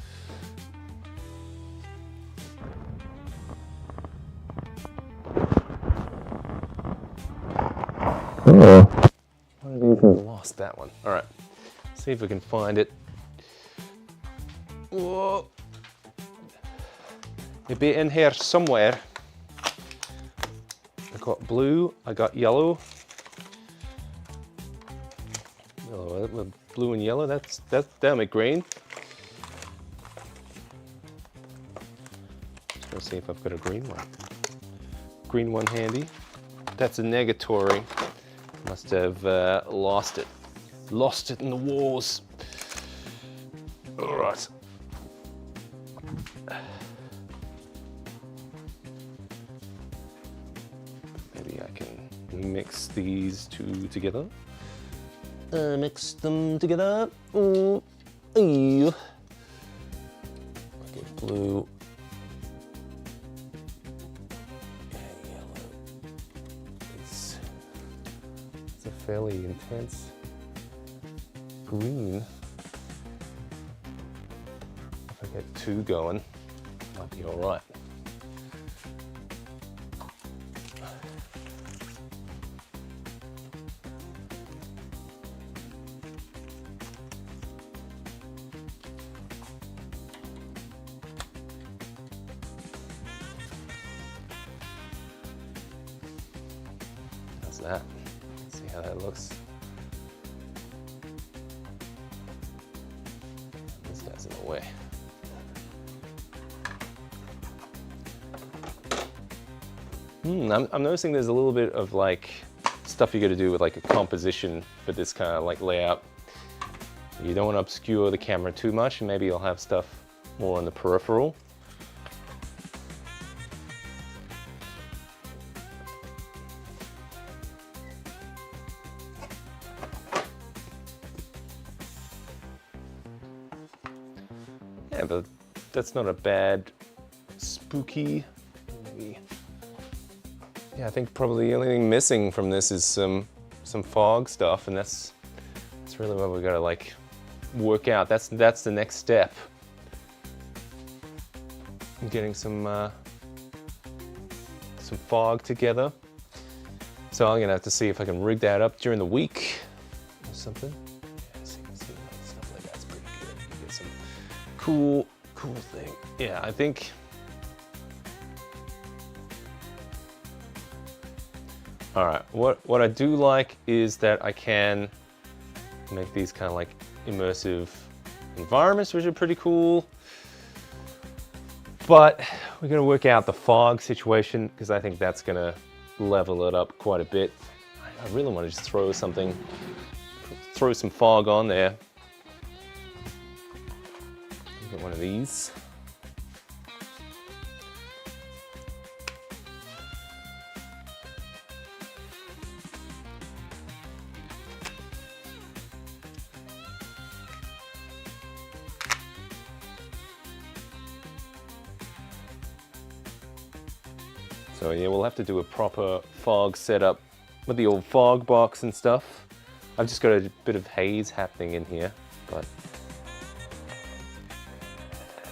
Oh, I've even lost that one. All right, see if we can find it. Whoa, maybe in here somewhere. I got blue, I got yellow. Blue and yellow, that'll make green. Let's see if I've got a green one. Green one handy. That's a negatory. Must have lost it. Lost it in the wars. All right. We mix these two together. Mix them together. Ooh. Ooh. Get blue. And yellow. It's a fairly intense green. If I get two going, might be all right. How's that? Let's see how that looks. This guy's in the way. I'm noticing there's a little bit of like stuff you got to do with like a composition for this kind of like layout. You don't want to obscure the camera too much, and maybe you'll have stuff more on the peripheral. Yeah, but that's not a bad spooky. Yeah, I think probably the only thing missing from this is some fog stuff, and that's really what we gotta like work out. That's the next step. Getting some fog together. So I'm gonna have to see if I can rig that up during the week or something. Yeah, see, stuff like that's pretty good. You get some cool thing. Yeah, I think. All right, what I do like is that I can make these kind of like immersive environments, which are pretty cool. But we're gonna work out the fog situation because I think that's gonna level it up quite a bit. I really want to just throw some fog on there. Get one of these. So yeah, we'll have to do a proper fog setup with the old fog box and stuff. I've just got a bit of haze happening in here, but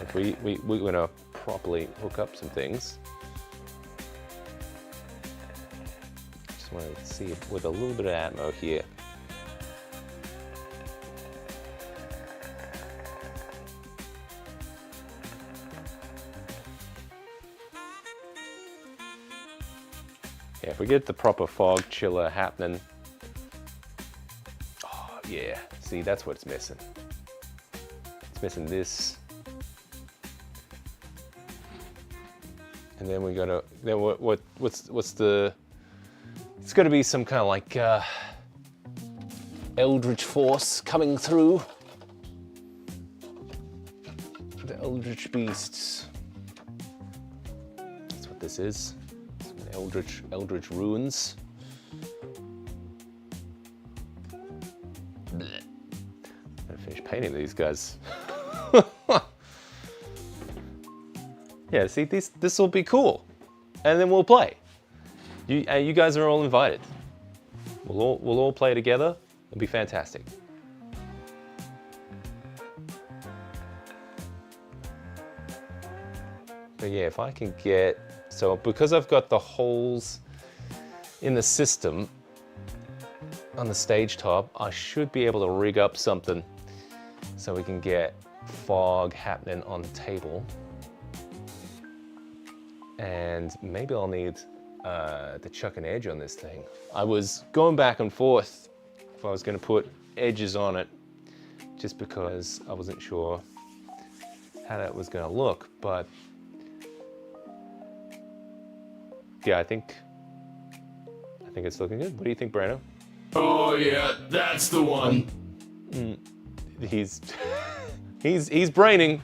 if we're gonna properly hook up some things. Just want to see it with a little bit of Atmo here. Yeah, if we get the proper fog chiller happening, oh yeah, see, that's what's missing. It's missing this. And then we gotta, then what's the, it's gotta be some kind of like eldritch force coming through. The eldritch beasts. That's what this is. Eldritch ruins. Blech. Gotta finish painting these guys. Yeah, see, this will be cool, and then we'll play. You guys are all invited. We'll all play together. It'll be fantastic. But yeah, if I can get. So because I've got the holes in the system on the stage top, I should be able to rig up something so we can get fog happening on the table. And maybe I'll need to chuck an edge on this thing. I was going back and forth if I was going to put edges on it, just because I wasn't sure how that was going to look, but yeah, I think it's looking good. What do you think, Brando? Oh yeah, that's the one. He's braining.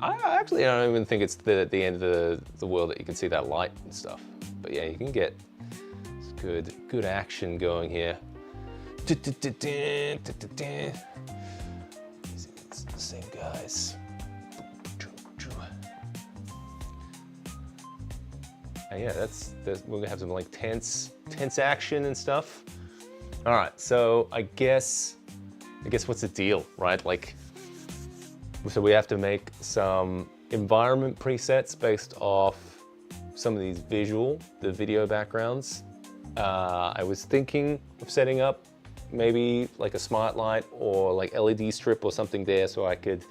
I Actually, I don't even think it's the end of the world that you can see that light and stuff. But yeah, you can get good action going here. It's the same guys. And yeah, we're gonna have some like tense action and stuff. All right, so I guess what's the deal, right? Like, so we have to make some environment presets based off some of these the video backgrounds. I was thinking of setting up maybe like a smart light or like LED strip or something there so I could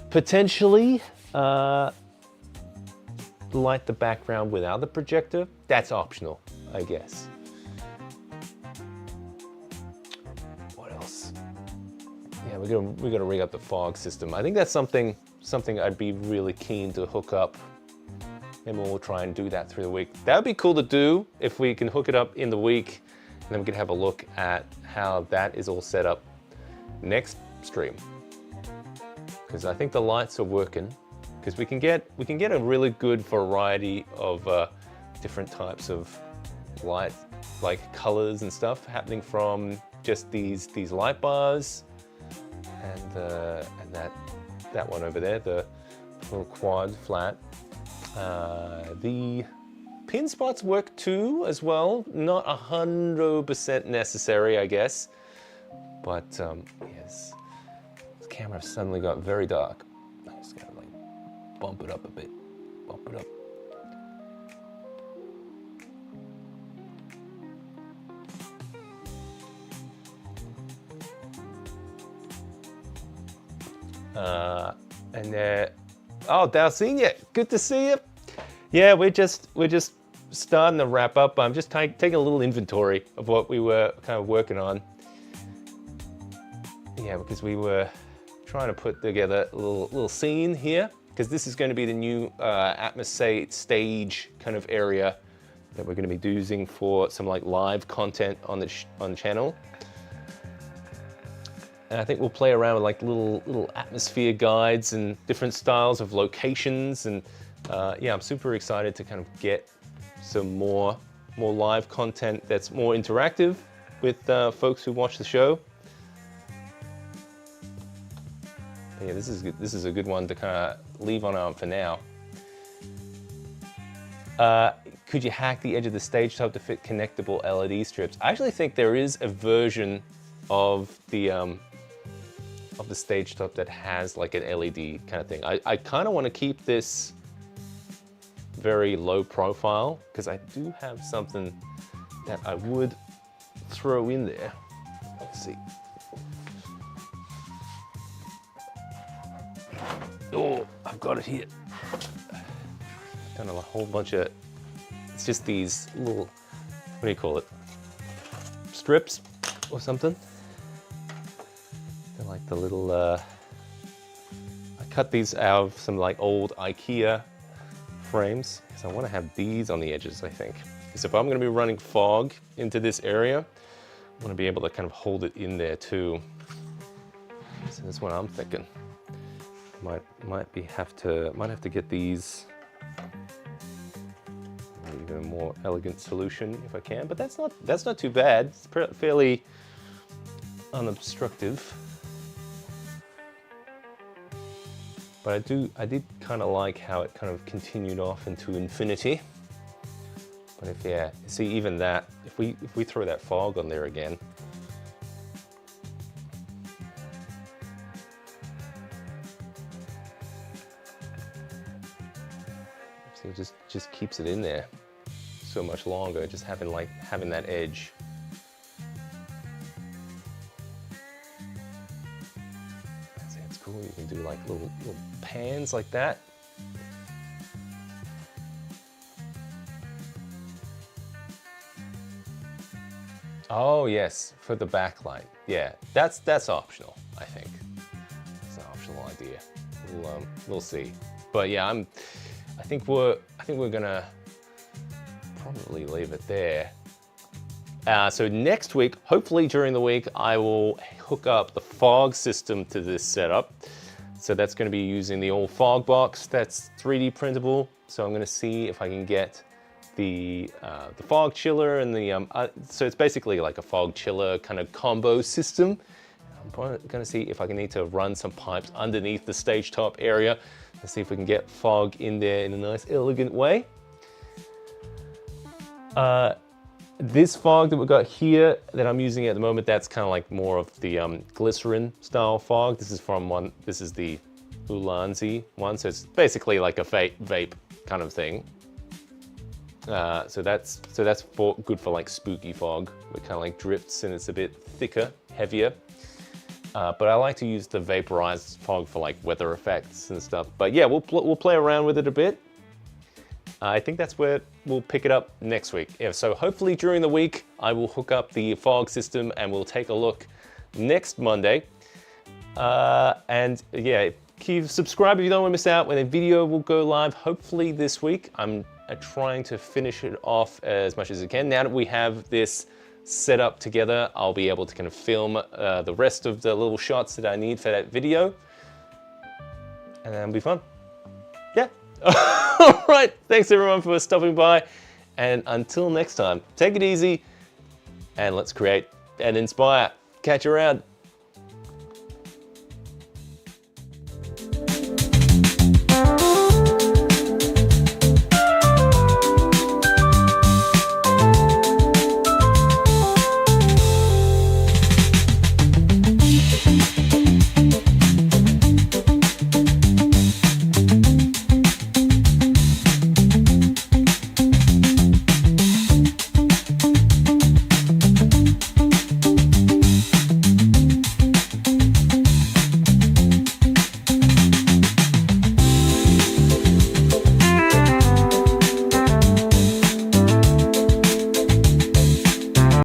potentially light the background without the projector. That's optional, I guess. What else? Yeah, we're gonna rig up the fog system. I think that's something I'd be really keen to hook up. Maybe we'll try and do that through the week. That would be cool to do if we can hook it up in the week, and then we can have a look at how that is all set up next stream. Because I think the lights are working. Because we can get a really good variety of different types of light, like colors and stuff happening from just these light bars and that one over there, the little quad flat. The pin spots work too as well. Not 100% necessary, I guess. But yes, the camera suddenly got very dark. I just gotta like bump it up a bit. Bump it up. Oh, Dalcinia, good to see you. Yeah, we're just starting to wrap up. I'm just taking a little inventory of what we were kind of working on. Yeah, because we were trying to put together a little scene here, because this is going to be the new Atmos stage kind of area that we're going to be using for some like live content on the channel. And I think we'll play around with like little atmosphere guides and different styles of locations. And yeah, I'm super excited to kind of get some more live content that's more interactive with folks who watch the show. But yeah, this is a good one to kind of leave on for now. Could you hack the edge of the stage top to fit connectable LED strips? I actually think there is a version of the stage top that has like an LED kind of thing. I kind of want to keep this very low profile because I do have something that I would throw in there. Let's see. Oh, I've got it here. Done a whole bunch of, it's just these little, what do you call it? Strips or something. They're like the little, I cut these out of some like old IKEA frames because I want to have these on the edges, I think. Because if I'm going to be running fog into this area, I want to be able to kind of hold it in there too. So that's what I'm thinking. Might have to get these. Even a more elegant solution if I can, but that's not too bad. It's fairly unobstructive. But I did kind of like how it kind of continued off into infinity. But see even that, if we throw that fog on there again. See, it just keeps it in there so much longer, just having that edge. It's cool. You can do like little pans like that. Oh yes, for the backlight. Yeah, that's optional. I think it's an optional idea. We'll see. But yeah, I think we're gonna probably leave it there. So next week, hopefully during the week, I will hook up the fog system to this setup. So that's going to be using the old fog box that's 3D printable. So I'm going to see if I can get the fog chiller and the so it's basically like a fog chiller kind of combo system. I'm going to see if I can need to run some pipes underneath the stage top area. Let's see if we can get fog in there in a nice, elegant way. This fog that we've got here that I'm using at the moment, that's kind of like more of the glycerin style fog. This is from this is the Ulanzi one, so it's basically like a vape kind of thing. So that's good for like spooky fog. It kind of like drifts and it's a bit thicker, heavier. But I like to use the vaporized fog for like weather effects and stuff. But yeah, we'll play around with it a bit. I think that's where we'll pick it up next week. Yeah, so hopefully during the week, I will hook up the fog system and we'll take a look next Monday. And yeah, subscribe if you don't want to miss out when a video will go live, hopefully this week. I'm trying to finish it off as much as I can. Now that we have this set up together, I'll be able to kind of film the rest of the little shots that I need for that video. And that'll be fun. Yeah. All right, thanks everyone for stopping by, and until next time, take it easy, and let's create and inspire. Catch you around.